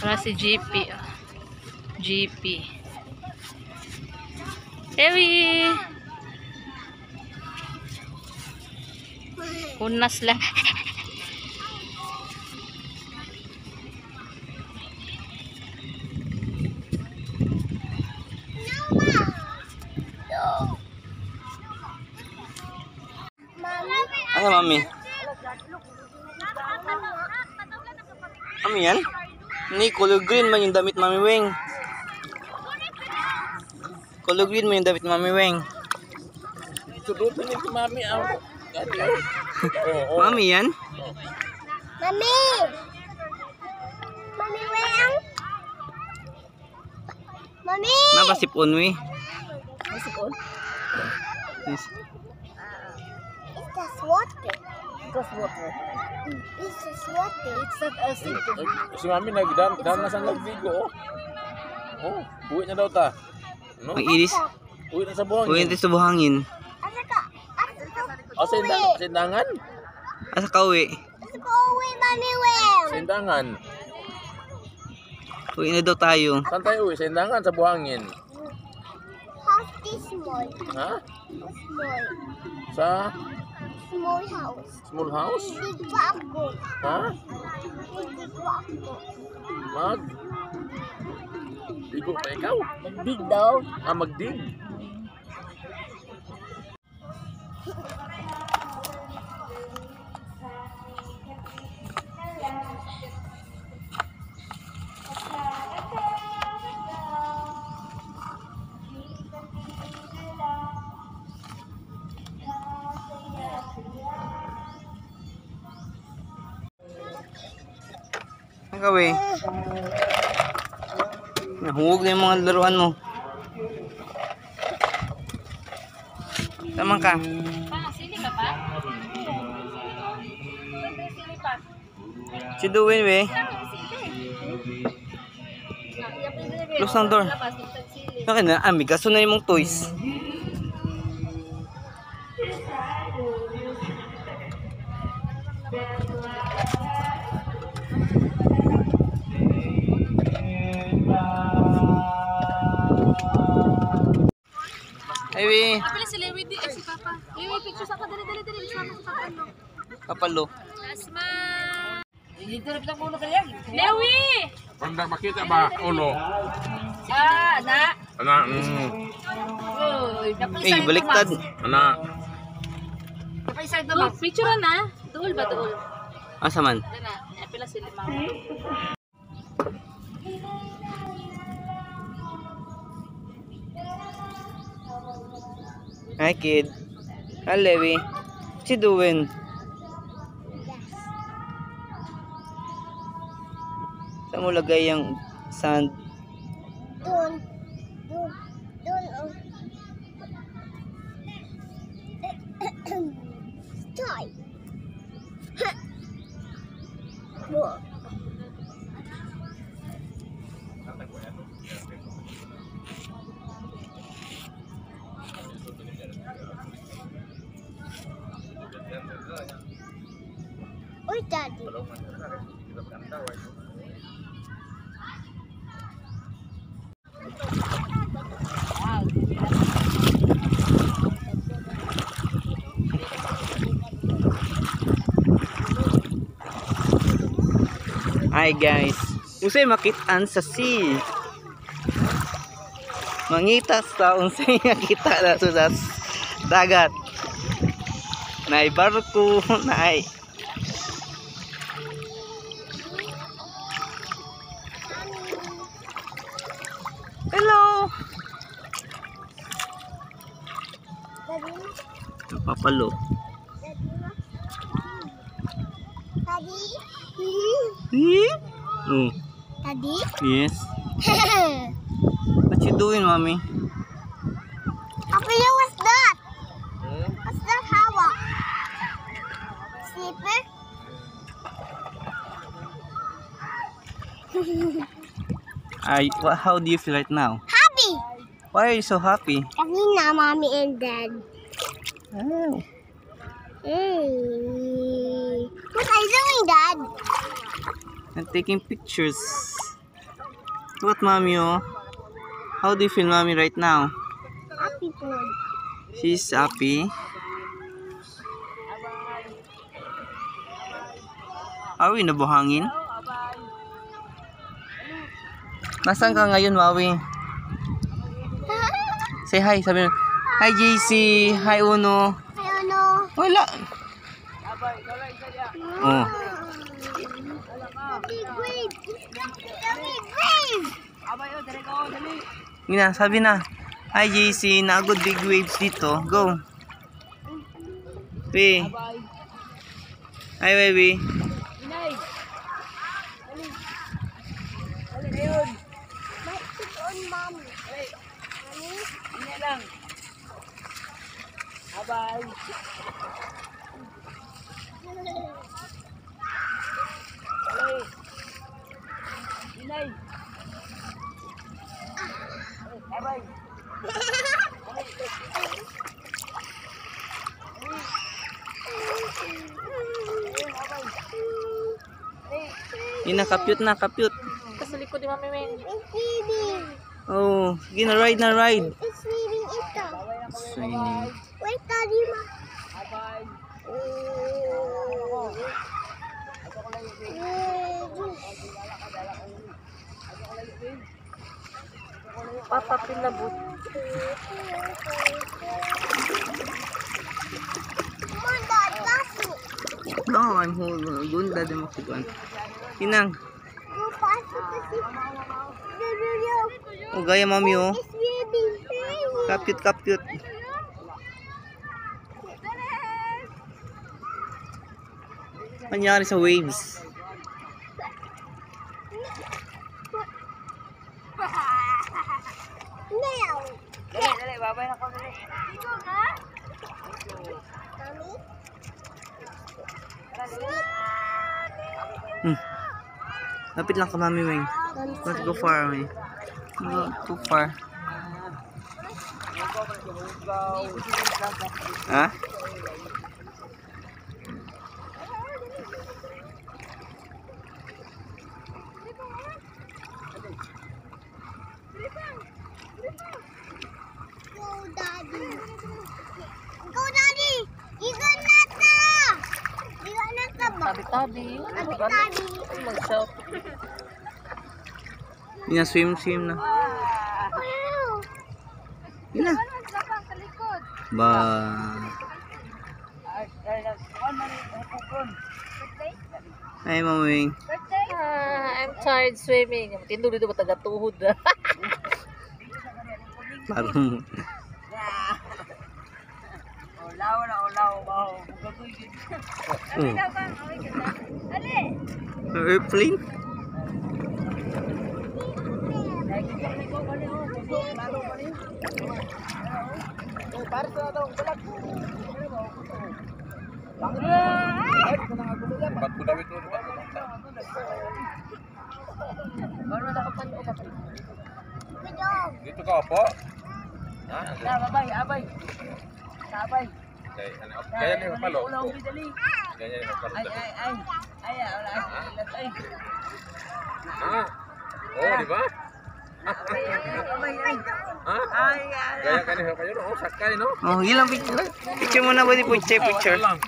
Para si GP. GP. Ewi! Unas lang. Ano, mami? Ano yan? Ni color green man yung damit, Mami Weng. Color green man yung damit, Mami Weng. Sudutin ni Mami ang Mami yan? Mami! Mami Weng! Mami! Napasipon, we. Masipon? Yes. It's just water. Just water. It's just water. It's not a Si Mami nagdan na sa nagbigo. Oh, uwi na daw ta. No? Ang iris. Uwi na sa buhangin. Uwi natin sa buhangin. Asa ka? Asa sindangan? Asa ka uwi? Asa ka uwi, Mami Weng? Sindangan. Uwi na daw tayo. Saan tayo uwi? Sindangan sa buhangin. House is small. Ha? Small. Sa Small house. small house? Big bago. Ha? Big bago. Mag? Bigo pa ikaw? Big daw. Ah, magdig. Ang gawin? Nahugog na yung mga laruan mo. Tama ka. Sili ka pa? Si Duwin, we. Close ng door. Bakit na? Ami, kaso na yung mong toys. Ay, we. Kapila si Lewi di. Si Papa. Lewi, picture sa ka. Dali. Sama sa Papa. Kapalo. Asma. Lewi! Panda makita ba ulo? Anak. Anak. Eh, baliktad. Anak. Oh, picture na. Tuol ba tuol? Asa man? Dana, apila si Limang. Hi, kid. Hi, Lewi. What you doing? Saan mo lagay yung sand? Dun. Toy. Look. Uy, Daddy. Hi guys. Unsay makitaan sa sea? Mangitas ta unsay nakita na sa dagat. Naay barko, naay. Hello. Papalo. Daddy? Oh, Daddy? yes. What you doing, mommy? Apple, what's that? What's that hawak? Slipper? How do you feel right now? Happy! Why are you so happy? Kanina, mommy and dad. Oh. What are you doing, Dad? I'm taking pictures. Look at mommy, oh. How do you feel, mommy, right now? Happy food. She's happy. Are we nabuhangin? Nasaan ka ngayon, Maui? Say hi, sabi mo. Hi, JC. Hi, Uno. Ano? Wala. Oh. Big wave. Big wave. Gina, sabi na. Hi, JC. Nagod big waves dito. Go. Baby. Hi, baby. Might sit on mommy. Mommy? Gina, kapyut na, kapyut. Sa likod ni Mami Meng. It's swimming. Oh, Gina, ride na, ride. It's swimming ito. Swimming. Wait, Daddy, ma. Papa pinabot. Come on, Dad, pass me. No, I'm holding. Doon dati mo kukuan. Kinang. Go pass it to see. Oh, gaya mami, oh. It's swimming. Kapyut, kapyut. Nangyari sa waves. Now. Dali, babay na ko dali. Dito ka? Mommy? Lapit lang ka, mami, Weng. Let's go far, Weng. Not too far. Ha? Go, Daddy. Go, Daddy. Igan na ta. Igan na ta ba? Tabi-tabi. Daddy. Mag-shout. Yun na, swim, swim na. Wow. Yun na. Ba. Ay, mami, Weng. I'm tired swimming. Tindo dito ba taga-tuhod? Parang airplane? Ba't ko dawit mo? Dito ka po? Abay. Kaya niyo palo. Kaya niyo palo. Oh, di ba? Kaya kanina kayo no, sakay no? Oh, ilang picture? Picture muna ba di picture? Picture. lang.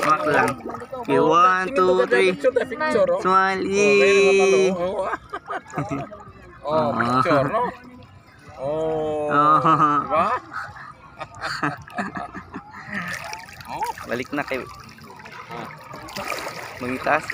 Mak lang. Okay, 1, 2, 3. Picture, oh. Smile. Kaya Oh. picture, no? Oh. Oh. Diba? Balik na kayo. Magitaas.